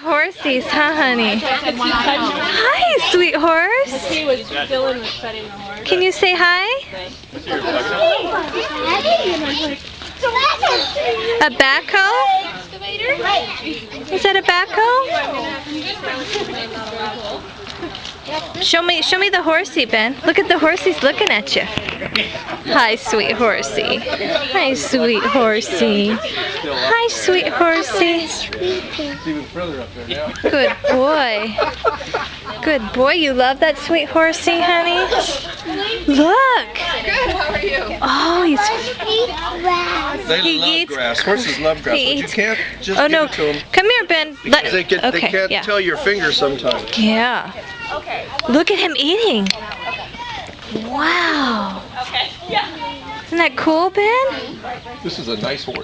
horsies, huh, honey? Hi, sweet horse. Can you say hi? A backhoe? Is that a backhoe? Show me the horsey, Ben. Look at the horsey's looking at you. Hi, sweet horsey. Hi, sweet horsey. Hi, sweet horsey. Good boy. Good boy. You love that sweet horsey, honey? Look. Good, how are you? Oh, They love grass. Horses love grass, but you can't just give it to them. Come here, Ben. They can't tell your fingers sometimes. Yeah. Look at him eating. Wow. Isn't that cool, Ben? This is a nice horse.